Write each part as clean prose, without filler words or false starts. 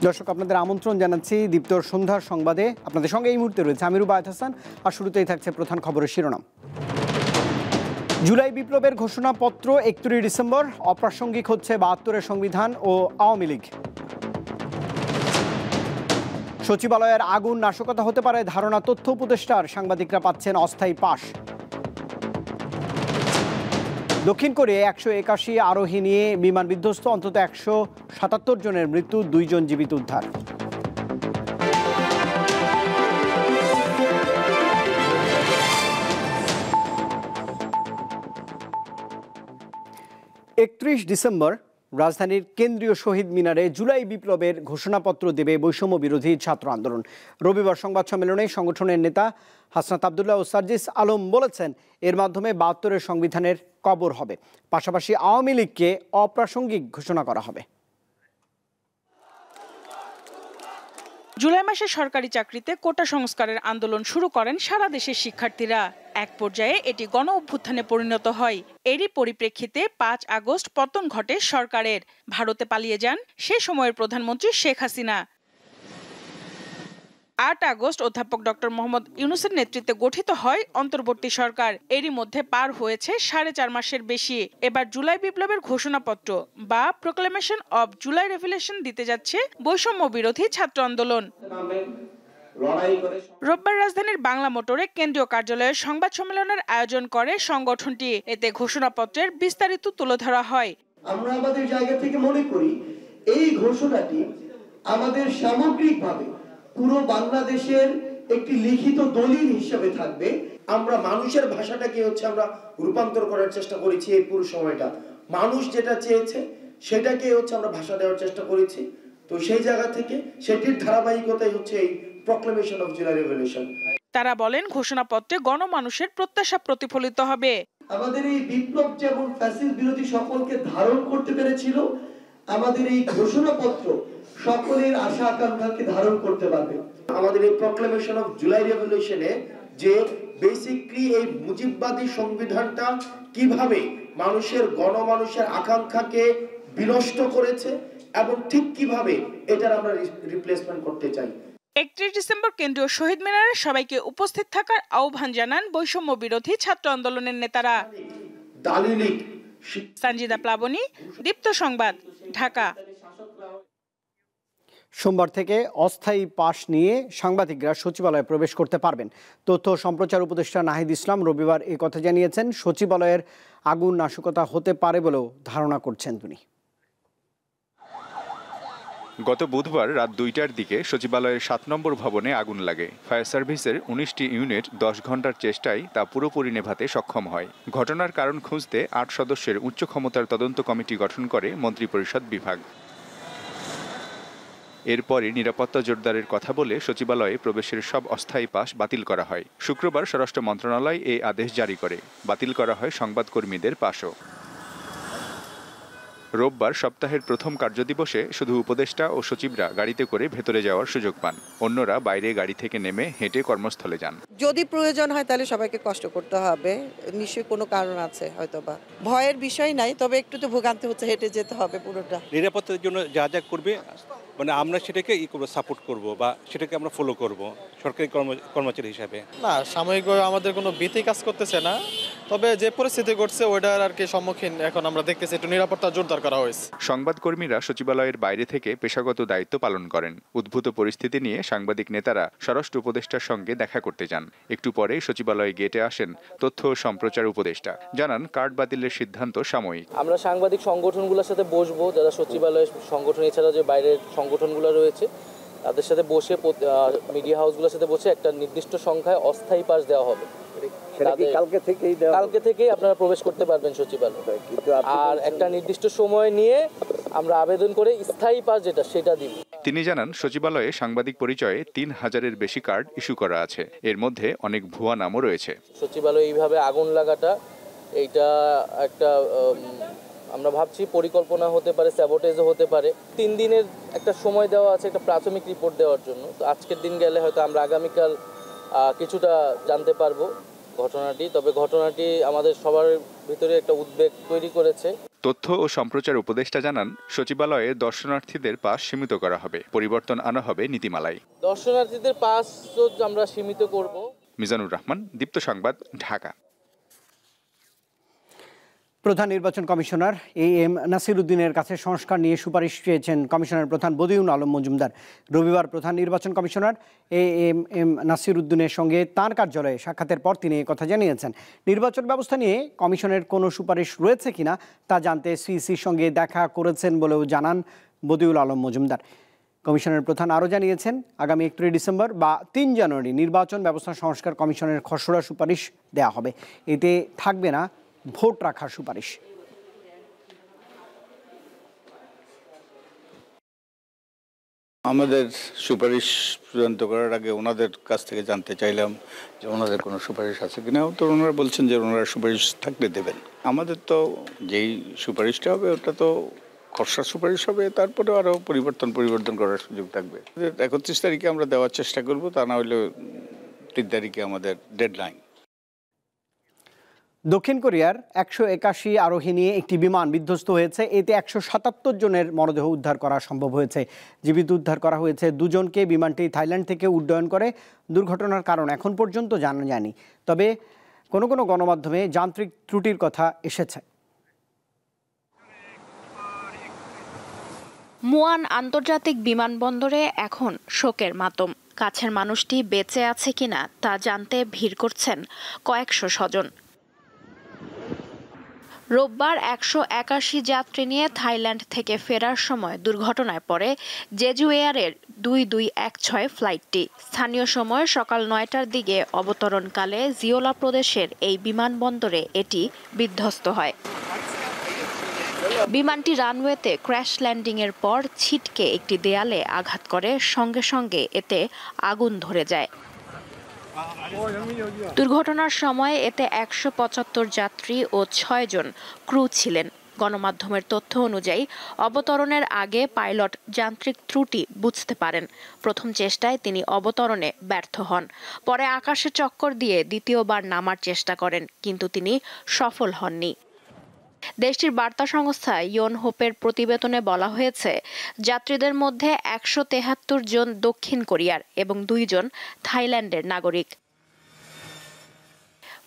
দর্শক, আপনাদের আমন্ত্রণ জানাচ্ছি দীপ্তর সন্ধ্যার সংবাদে। আপনাদের সঙ্গে এই মুহূর্তে রয়েছে আমি রুবায়েত হাসান। আর শুরুতেই থাকছে প্রধান খবরের শিরোনাম। জুলাই বিপ্লবের ঘোষণাপত্র 31 ডিসেম্বর, অপ্রাসঙ্গিক হচ্ছে 72-এর সংবিধান ও আওয়ামী লীগ। সচিবালয়ের আগুন নাশকতা হতে পারে ধারণা তথ্য উপদেষ্টার, সাংবাদিকরা পাচ্ছেন অস্থায়ী পাস। দক্ষিণ কোরিয়ায় 181 আরোহী নিয়ে বিমান বিধ্বস্ত, অন্তত 177 জনের মৃত্যু, 2 জন জীবিত উদ্ধার। একত্রিশ ডিসেম্বর রাজধানীর কেন্দ্রীয় শহীদ মিনারে জুলাই বিপ্লবের ঘোষণাপত্র দেবে বৈষম্য বিরোধী ছাত্র আন্দোলন। রবিবার সংবাদ সম্মেলনে সংগঠনের নেতা হাসনাত আবদুল্লাহ ও সার্জিস আলম বলেছেন, এর মাধ্যমে 72-এর সংবিধানের কবর হবে। পাশাপাশি আওয়ামী লীগকে অপ্রাসঙ্গিক ঘোষণা করা হবে। জুলাই মাসে সরকারি চাকরিতে কোটা সংস্কারের আন্দোলন শুরু করেন সারা দেশের শিক্ষার্থীরা। এক পর্যায়ে এটি গণ অভ্যুত্থানে পরিণত হয়। এরই পরিপ্রেক্ষিতে 5 আগস্ট পতন ঘটে সরকারের। ভারতে পালিয়ে যান সে সময়ের প্রধানমন্ত্রী শেখ হাসিনা। 8 আগস্ট অধ্যাপক ডক্টর মোহাম্মদ ইউনূসের নেতৃত্বে গঠিত হয় অন্তর্বর্তী সরকার। এরই মধ্যে পার হয়েছে 4.5 মাসের বেশি। এবার জুলাই বিপ্লবের ঘোষণাপত্র বা প্রোক্লেমেশন অব জুলাই রেভলিউশন দিতে যাচ্ছে বৈষম্য বিরোধী ছাত্র আন্দোলন। রোববার রাজধানীর বাংলা মোটরে কেন্দ্রীয় কার্যালয়ের সংবাদ সম্মেলনের আয়োজন করে সংগঠনটি। এতে ঘোষণাপত্রের বিস্তারিত তুলে ধরা হয়। আমরা আমাদের জায়গা থেকে মনে করি এই ঘোষণাটি আমাদের সামগ্রিকভাবে পুরো বাংলাদেশের একটি লিখিত দলিল হিসেবে থাকবে। আমরা মানুষের ভাষাটাকে আমরা রূপান্তর করার চেষ্টা করেছি। এই পুরো সময়টা মানুষ যেটা চেয়েছে সেটাকে আমরা ভাষা দেওয়ার চেষ্টা করেছি। তো সেই জায়গা থেকে সেটির ধারাবাহিকতাই এই প্রোক্লেমেশন অফ জুলাই রেভলিউশন। তারা বলেন, ঘোষণাপত্রে গণমানুষের প্রত্যাশা প্রতিফলিত হবে। আমাদের এই বিপ্লব যেমন ফ্যাসিস্ট বিরোধী সকলকে ধারণ করতে পেরেছিল, আমাদের এই ঘোষণাপত্র সকলের আশা আকাঙ্ক্ষাকে ধারণ করতে পারবে। আমাদের এই প্রোক্লেমেশন অফ জুলাই রেভলিউশনে যে বেসিক্যালি এই মুজিববাদী সংবিধানটা কিভাবে গণমানুষের আকাঙ্ক্ষাকে বিনষ্ট করেছে এবং ঠিক কিভাবে এটার আমরা রিপ্লেসমেন্ট করতে চাই। 31 ডিসেম্বর কেন্দ্রীয় শহীদ মিনারে সবাইকে উপস্থিত থাকার আহ্বান জানান বৈষম্য বিরোধী ছাত্র আন্দোলনের নেতারা। সঞ্জিদা প্লাবনী, দীপ্ত সংবাদ, ঢাকা। সোমবার থেকে অস্থায়ী পাস নিয়ে সাংবাদিকরা সচিবালয়ে প্রবেশ করতে পারবেন। তথ্য ও সম্প্রচার উপদেষ্টা নাহিদ ইসলাম রবিবার এই কথা জানিয়েছেন। সচিবালয়ের আগুন নাশকতা হতে পারে বলেও ধারণা করছেন তিনি। গত বুধবার রাত 2টার দিকে সচিবালয়ের 7 নম্বর ভবনে আগুন লাগে। ফায়ার সার্ভিসের 19টি ইউনিট 10 ঘন্টার চেষ্টায় তা পুরোপুরি নেভাতে সক্ষম হয়। ঘটনার কারণ খুঁজতে 8 সদস্যের উচ্চ ক্ষমতার তদন্ত কমিটি গঠন করে মন্ত্রিপরিষদ বিভাগ। এরপরই নিরাপত্তা জোরদারের কথা বলে সচিবালয়ে প্রবেশের সব অস্থায়ী পাস বাতিল করা হয়। শুক্রবার স্বরাষ্ট্র মন্ত্রণালয় এই আদেশ জারি করে। বাতিল করা হয় সংবাদকর্মীদের পাসও। রোববার সপ্তাহের প্রথম কার্যদিবসে শুধু উপদেষ্টা ও সচিবরা গাড়িতে করে ভেতরে যাওয়ার সুযোগ পান। অন্যরা বাইরে গাড়ি থেকে নেমে হেঁটে কর্মস্থলে যান। যদি প্রয়োজন হয় তাহলে সবাইকে কষ্ট করতে হবে, নিশ্চয়ই কোনো কারণ আছে হয়তোবা। ভয়ের বিষয় নাই, তবে একটু তো ভোগান্তি হচ্ছে, হেঁটে যেতে হবে পুরোটা। নিরাপত্তার জন্য যা যা করবে আমরা সেটাকে সাপোর্ট করব বা সেটাকে আমরা ফলো করব সরকারি কর্মচারী হিসাবে। না, সাময়িকভাবে আমাদের কোনো ভীতি কাজ করতেছে না, তবে যে পরিস্থিতি ঘটছে ওইটার সম্মুখীন এখন আমরা দেখতেছি, একটু নিরাপত্তা জোরদার করা হয়েছে। সংবাদকর্মীরা সচিবালয়ের বাইরে থেকে পেশাগত দায়িত্ব পালন করেন। উদ্ভূত পরিস্থিতি নিয়ে সাংবাদিক নেতারা স্বরাষ্ট্র উপদেষ্টার সঙ্গে দেখা করতে যান। একটু পরে সচিবালয়ে গেটে আসেন তথ্য ও সম্প্রচার উপদেষ্টা। জানান, কার্ড বাতিলের সিদ্ধান্ত সাময়িক। আমরা সাংবাদিক সংগঠনগুলোর সাথে বসবো, যারা সচিবালয়ের সংগঠন এছাড়া যে বাইরের সংগঠনগুলো রয়েছে তাদের সাথে বসে, মিডিয়া হাউসগুলোর সাথে বসে একটা নির্দিষ্ট সংখ্যায় অস্থায়ী পাস দেওয়া হবে। কালকে থেকেই আপনারা প্রবেশ করতে পারবেন সচিবালয়। আর একটা নির্দিষ্ট সময় নিয়ে আমরা আবেদন করে স্থায়ী পাস সেটা দিব। তিনি জানান, সচিবালয়ে সাংবাদিক পরিচয়ে 3000-এর বেশি কার্ড ইস্যু করা আছে। এর মধ্যে অনেক ভুয়া নামও রয়েছে। সচিবালয়ে এইভাবে আগুন লাগাটা এইটা একটা আমরা ভাবছি পরিকল্পনা হতে পারে, স্যাবোটেজও হতে পারে। 3 দিনের একটা সময় দেওয়া আছে একটা প্রাথমিক রিপোর্ট দেওয়ার জন্য। তো আজকের দিন গেলে হয়তো আমরা আগামীকাল কিছুটা জানতে পারবো ঘটনাটি। তবে ঘটনাটি আমাদের সবার ভিতরে একটা উদ্বেগ তৈরি করেছে। তথ্য ও সম্প্রচার উপদেষ্টা জানান, সচিবালয়ে দর্শনার্থীদের পাস সীমিত করা হবে, পরিবর্তন আনা হবে নীতিমালায়। দর্শনার্থীদের পাস আমরা সীমিত করব। মিজানুর রহমান, দীপ্ত সংবাদ, ঢাকা। প্রধান নির্বাচন কমিশনার AM নাসির উদ্দিনের কাছে সংস্কার নিয়ে সুপারিশ চেয়েছেন কমিশনের প্রধান বদিউল আলম মজুমদার। রবিবার প্রধান নির্বাচন কমিশনার AM নাসির উদ্দিনের সঙ্গে তাঁর কার্যালয়ে সাক্ষাতের পর তিনি কথা জানিয়েছেন। নির্বাচন ব্যবস্থা নিয়ে কমিশনের কোনো সুপারিশ রয়েছে কিনা তা জানতে সিইসির সঙ্গে দেখা করেছেন বলেও জানান বদিউল আলম মজুমদার। কমিশনের প্রধান আরও জানিয়েছেন, আগামী 31 ডিসেম্বর বা 3 জানুয়ারি নির্বাচন ব্যবস্থা সংস্কার কমিশনের খসড়া সুপারিশ দেয়া হবে। এতে থাকবে না ভোট রাখার সুপারিশ। আমাদের সুপারিশ চূড়ান্ত করার আগে ওনাদের কাছ থেকে জানতে চাইলাম যে ওনাদের কোনো সুপারিশ আছে কিনা। তো ওনারা বলছেন যে ওনারা সুপারিশ থাকলে দেবেন। আমাদের তো যেই সুপারিশটা হবে ওটা তো খসড়া সুপারিশ হবে, তারপরে আরও পরিবর্তন করার সুযোগ থাকবে। 31 তারিখে আমরা দেওয়ার চেষ্টা করব, তা না হলে 3 তারিখে আমাদের ডেডলাইন। দক্ষিণ কোরিয়ার 181 আরোহী নিয়ে একটি বিমান বিধ্বস্ত হয়েছে। এতে 177 জনের মরদেহ উদ্ধার করা সম্ভব হয়েছে। জীবিত উদ্ধার করা হয়েছে 2 জনকে। বিমানটি থাইল্যান্ড থেকে উড্ডয়ন করে। দুর্ঘটনার কারণ এখন পর্যন্ত জানা যায়নি, তবে কোনো গণমাধ্যমে যান্ত্রিক ত্রুটির কথা এসেছে। মুয়ান আন্তর্জাতিক বিমানবন্দরে এখন শোকের মাতম। কাছের মানুষটি বেঁচে আছে কিনা তা জানতে ভিড় করছেন কয়েকশো স্বজন। রোববার 181 যাত্রী নিয়ে থাইল্যান্ড থেকে ফেরার সময় দুর্ঘটনায় পড়ে জেজু এয়ারের 2216 ফ্লাইটটি। স্থানীয় সময় সকাল 9টার দিকে অবতরণকালে জিওলা প্রদেশের এই বিমানবন্দরে এটি বিধ্বস্ত হয়। বিমানটি রানওয়েতে ক্র্যাশ ল্যান্ডিংয়ের পর ছিটকে একটি দেয়ালে আঘাত করে, সঙ্গে সঙ্গে এতে আগুন ধরে যায়। দুর্ঘটনার সময় এতে 175 যাত্রী ও 6 জন ক্রু ছিলেন। গণমাধ্যমের তথ্য অনুযায়ী অবতরণের আগে পাইলট যান্ত্রিক ত্রুটি বুঝতে পারেন। প্রথম চেষ্টায় তিনি অবতরণে ব্যর্থ হন। পরে আকাশে চক্কর দিয়ে দ্বিতীয়বার নামার চেষ্টা করেন, কিন্তু তিনি সফল হননি। দেশটির বার্তা সংস্থা ইয়নহোপের প্রতিবেদনে বলা হয়েছে, যাত্রীদের মধ্যে 173 জন দক্ষিণ কোরিয়ার এবং 2 জন থাইল্যান্ডের নাগরিক।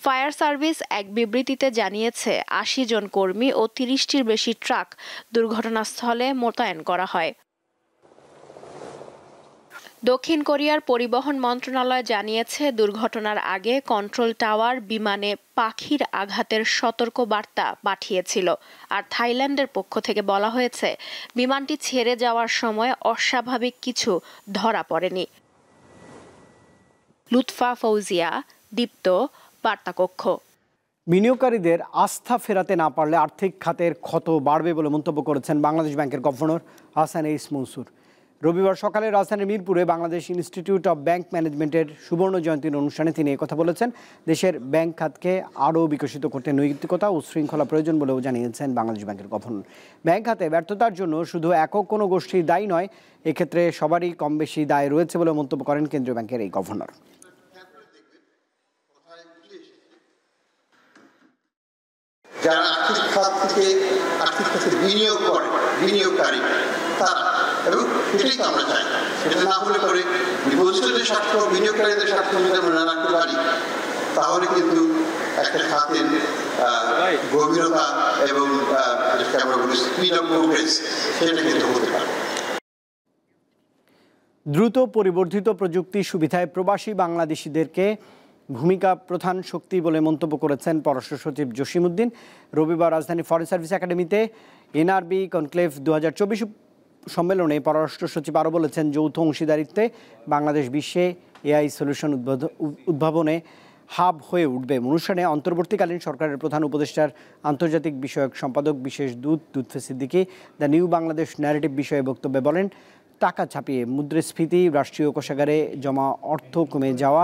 ফায়ার সার্ভিস এক বিবৃতিতে জানিয়েছে 80 জন কর্মী ও 30টির বেশি ট্রাক দুর্ঘটনাস্থলে মোতায়েন করা হয়। দক্ষিণ কোরিয়ার পরিবহন মন্ত্রণালয় জানিয়েছে, দুর্ঘটনার আগে কন্ট্রোল টাওয়ার বিমানে পাখির আঘাতের সতর্ক বার্তা পাঠিয়েছিল। আর থাইল্যান্ডের পক্ষ থেকে বলা হয়েছে, বিমানটি ছেড়ে যাওয়ার সময় অস্বাভাবিক কিছু ধরা পড়েনি। লুৎফা ফৌজিয়া, দীপ্ত, বার্তাকক্ষ। বিনিয়োগকারীদের আস্থা ফেরাতে না পারলে আর্থিক খাতের ক্ষত বাড়বে বলে মন্তব্য করেছেন বাংলাদেশ ব্যাংকের গভর্নর হাসান এইস মনসুর। রবিবার সকালে রাজধানীর মিরপুরে বাংলাদেশ ইনস্টিটিউট অব ব্যাংক ম্যানেজমেন্টের সুবর্ণ জয়ন্তীর অনুষ্ঠানে তিনি কথা বলেছেন। দেশের ব্যাংক খাতকে আরও বিকশিত করতে নৈতিকতা ও শৃঙ্খলা প্রয়োজন বলেও জানিয়েছেন বাংলাদেশ ব্যাংকের গভর্নর। ব্যাংক খাতে ব্যর্থতার জন্য শুধু একক কোনো গোষ্ঠী দায়ী নয়, এক্ষেত্রে সবারই কম বেশি দায় রয়েছে বলে মন্তব্য করেন কেন্দ্রীয় ব্যাংকের এই গভর্নর। যারা আর্থিক খাত থেকে আর্থিক খাতে বিনিয়োগ করে, বিনিয়োগকারী তারা, এবং সেটাই তো আমরা চাই। সেটা না হলে পরে ভবিষ্যতের স্বার্থ, বিনিয়োগকারীদের স্বার্থ যদি আমরা না রাখতে পারি, তাহলে কিন্তু একটা খাতের গভীরতা এবং আমরা বলি স্পিড অফ প্রোগ্রেস, সেটা কিন্তু হতে পারে। দ্রুত পরিবর্ধিত প্রযুক্তি সুবিধায় প্রবাসী বাংলাদেশিদেরকে ভূমিকা প্রধান শক্তি বলে মন্তব্য করেছেন পররাষ্ট্র সচিব জসিমউদ্দিন। রবিবার রাজধানী ফরেন সার্ভিস একাডেমিতে NRB কনক্লেভ 2024 সম্মেলনে পররাষ্ট্র সচিব আরও বলেছেন, যৌথ অংশীদারিত্বে বাংলাদেশ বিশ্বে AI সলিউশন উদ্ভাবনে হাব হয়ে উঠবে। অনুষ্ঠানে অন্তর্বর্তীকালীন সরকারের প্রধান উপদেষ্টার আন্তর্জাতিক বিষয়ক সম্পাদক বিশেষ দূত Lutfe Siddiqui the new Bangladesh narrative বিষয়ে বক্তব্যে বলেন, টাকা ছাপিয়ে মুদ্রাস্ফীতি, রাষ্ট্রীয় কোষাগারে জমা অর্থ কমে যাওয়া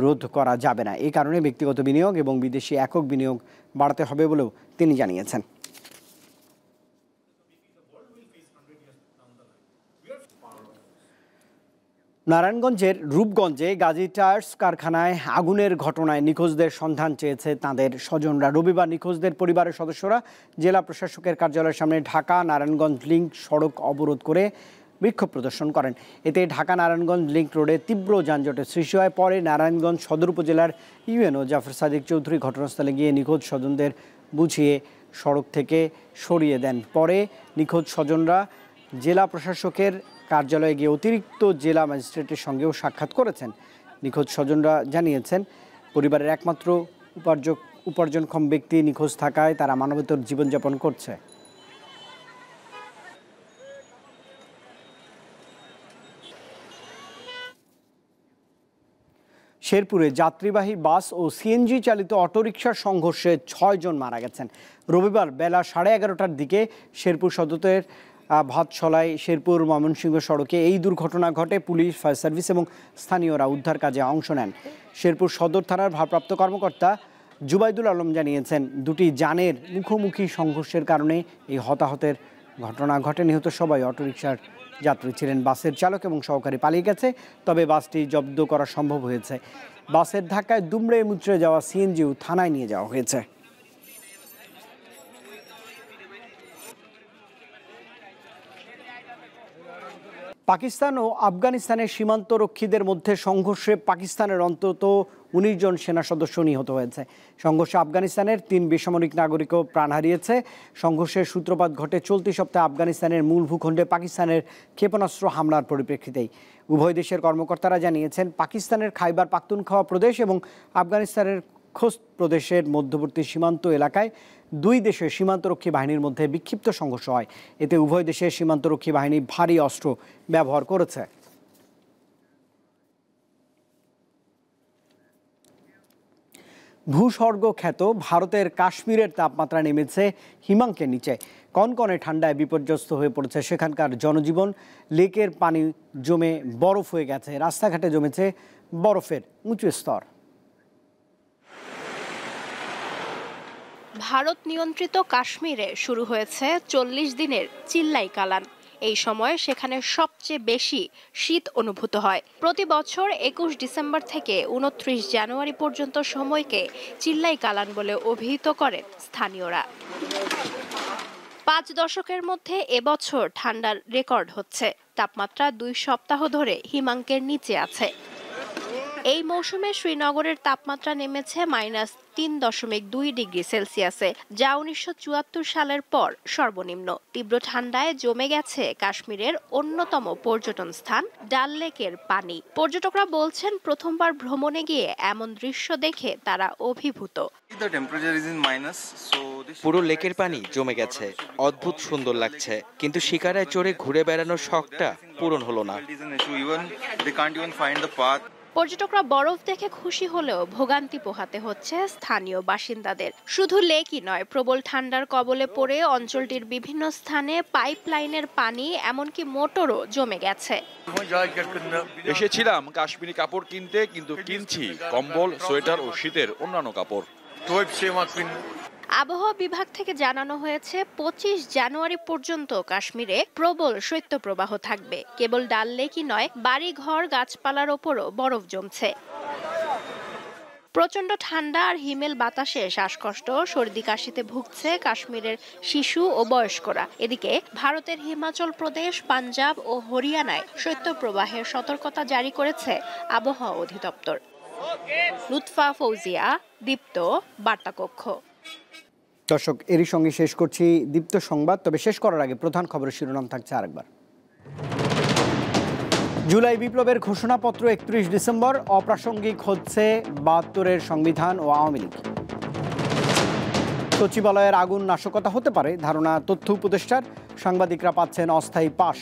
রোধ করা যাবে না। এই কারণে ব্যক্তিগত বিনিয়োগ এবং বিদেশি একক বিনিয়োগ বাড়াতে হবে বলেও তিনি জানিয়েছেন। নারায়ণগঞ্জের রূপগঞ্জে গাজী টায়ার্স কারখানায় আগুনের ঘটনায় নিখোঁজদের সন্ধান চেয়েছে তাদের স্বজনরা। রবিবার নিখোঁজদের পরিবারের সদস্যরা জেলা প্রশাসকের কার্যালয়ের সামনে ঢাকা নারায়ণগঞ্জ লিংক সড়ক অবরোধ করে বিক্ষোভ প্রদর্শন করেন। এতে ঢাকা নারায়ণগঞ্জ লিংক রোডে তীব্র যানজটের সৃষ্টি হয়। পরে নারায়ণগঞ্জ সদর উপজেলার ইউএনও জাফর সাদিক চৌধুরী ঘটনাস্থলে গিয়ে নিখোঁজ স্বজনদের বুঝিয়ে সড়ক থেকে সরিয়ে দেন। পরে নিখোঁজ স্বজনরা জেলা প্রশাসকের কার্যালয়ে গিয়ে অতিরিক্ত জেলা ম্যাজিস্ট্রেটের সঙ্গেও সাক্ষাৎ করেছেন। নিখোঁজ স্বজনরা জানিয়েছেন, পরিবারের একমাত্র উপার্জনক্ষম ব্যক্তি নিখোঁজ থাকায় তারা মানবেতর জীবনযাপন করছে। শেরপুরে যাত্রীবাহী বাস ও সিএনজি চালিত অটোরিকশার সংঘর্ষে 6 জন মারা গেছেন। রবিবার বেলা 11:30টার দিকে শেরপুর সদরের ভাতশলাই শেরপুর ময়মনসিংহ সড়কে এই দুর্ঘটনা ঘটে। পুলিশ, ফায়ার সার্ভিস এবং স্থানীয়রা উদ্ধার কাজে অংশ নেন। শেরপুর সদর থানার ভারপ্রাপ্ত কর্মকর্তা জুবাইদুল আলম জানিয়েছেন, দুটি যানের মুখোমুখি সংঘর্ষের কারণে এই হতাহতের ঘটনা ঘটে। নিহত সবাই অটোরিকশার যাত্রী ছিলেন। বাসের চালক এবং সহকারী পালিয়ে গেছে, তবে বাসটি জব্দ করা সম্ভব হয়েছে। বাসের ধাক্কায় দুমড়ে মুচড়ে যাওয়া সিএনজিও থানায় নিয়ে যাওয়া হয়েছে। পাকিস্তান ও আফগানিস্তানের সীমান্তরক্ষীদের মধ্যে সংঘর্ষে পাকিস্তানের অন্তত 19 জন সেনা সদস্য নিহত হয়েছে। সংঘর্ষে আফগানিস্তানের 3 বেসামরিক নাগরিকও প্রাণ হারিয়েছে। সংঘর্ষের সূত্রপাত ঘটে চলতি সপ্তাহে আফগানিস্তানের মূল ভূখণ্ডে পাকিস্তানের ক্ষেপণাস্ত্র হামলার পরিপ্রেক্ষিতেই। উভয় দেশের কর্মকর্তারা জানিয়েছেন, পাকিস্তানের খাইবার পাখতুনখোয়া প্রদেশ এবং আফগানিস্তানের খোস্ত প্রদেশের মধ্যবর্তী সীমান্ত এলাকায় 2 দেশের সীমান্তরক্ষী বাহিনীর মধ্যে বিক্ষিপ্ত সংঘর্ষ হয়। এতে উভয় দেশের সীমান্তরক্ষী বাহিনী ভারী অস্ত্র ব্যবহার করেছে। ভূস্বর্গ খ্যাত ভারতের কাশ্মীরের তাপমাত্রা নেমেছে হিমাঙ্কের নিচে। কনকনে ঠান্ডায় বিপর্যস্ত হয়ে পড়েছে সেখানকার জনজীবন। লেকের পানি জমে বরফ হয়ে গেছে, রাস্তাঘাটে জমেছে বরফের উঁচু স্তর। ভারত নিয়ন্ত্রিত কাশ্মীরে শুরু হয়েছে 40 দিনের চিল্লাই কালান। এই সময় সেখানে সবচেয়ে বেশি শীত অনুভূত হয়। প্রতি বছর 21 ডিসেম্বর থেকে 29 জানুয়ারি পর্যন্ত সময়কে চিল্লাই কালান বলে অভিহিত করেন স্থানীয়রা। 5 দশকের মধ্যে এবছর ঠান্ডার রেকর্ড হচ্ছে। তাপমাত্রা 2 সপ্তাহ ধরে হিমাঙ্কের নিচে আছে। এই মৌসুমে শ্রীনগরের তাপমাত্রা নেমেছে -3.2 ডিগ্রি সেলসিয়াসে, যা 1974 সালের পর সর্বনিম্ন। তীব্র ঠান্ডায় জমে গেছে কাশ্মীরের অন্যতম পর্যটন স্থান ডাল লেকের পানি। পর্যটকরা বলছেন, প্রথমবার ভ্রমণে গিয়ে এমন দৃশ্য দেখে তারা অভিভূত। পুরো লেকের পানি জমে গেছে, অদ্ভুত সুন্দর লাগছে, কিন্তু শিকারায় চড়ে ঘুরে বেড়ানোর শখটা পূরণ হলো না। পর্যটকরা বরফ দেখে খুশি হলেও ভোগান্তি পোহাতে হচ্ছে স্থানীয় বাসিন্দাদের। শুধু লেকই নয়, প্রবল ঠান্ডার কবলে পড়ে অঞ্চলটির বিভিন্ন স্থানে পাইপলাইনের পানি, এমনকি মোটরও জমে গেছে। এসেছিলাম কাশ্মীরি কাপড় কিনতে, কিন্তু কিনছি কম্বল, সোয়েটার ও শীতের অন্যান্য কাপড়। আবহাওয়া বিভাগ থেকে জানানো হয়েছে 25 জানুয়ারি পর্যন্ত কাশ্মীরে প্রবল শৈত্যপ্রবাহ থাকবে। কেবল ডাল লেকই নয়, বাড়ি ঘর, গাছপালার ওপরও বরফ জমছে। প্রচণ্ড ঠান্ডা আর হিমেল বাতাসে শ্বাসকষ্ট, সর্দি কাশিতে ভুগছে কাশ্মীরের শিশু ও বয়স্করা। এদিকে ভারতের হিমাচল প্রদেশ, পাঞ্জাব ও হরিয়ানায় শৈত্যপ্রবাহের সতর্কতা জারি করেছে আবহাওয়া অধিদপ্তর। লুৎফা ফৌজিয়া, দীপ্ত, বার্তাকক্ষ। দর্শক, এরই সঙ্গে শেষ করছি দীপ্ত সংবাদ। তবে শেষ করার আগে প্রধান খবরের শিরোনাম থাকছে আরেকবার। জুলাই বিপ্লবের ঘোষণাপত্র 31 ডিসেম্বর, অপ্রাসঙ্গিক হচ্ছে 72-এর সংবিধান ও আওয়ামী লীগ। সচিবালয়ের আগুন নাশকতা হতে পারে ধারণা তথ্য উপদেষ্টার, সাংবাদিকরা পাচ্ছেন অস্থায়ী পাস।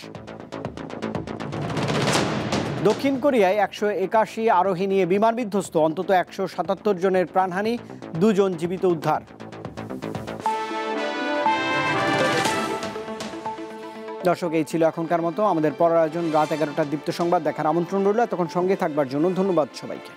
দক্ষিণ কোরিয়ায় 181 আরোহী নিয়ে বিমান বিধ্বস্ত, অন্তত 177 জনের প্রাণহানি, 2 জন জীবিত উদ্ধার। দর্শক, এই ছিল এখনকার মতো। আমাদের পরের আয়োজন রাত 11টার দীপ্ত সংবাদ দেখার আমন্ত্রণ রইল। তখন সঙ্গে থাকবার জন্য ধন্যবাদ সবাইকে।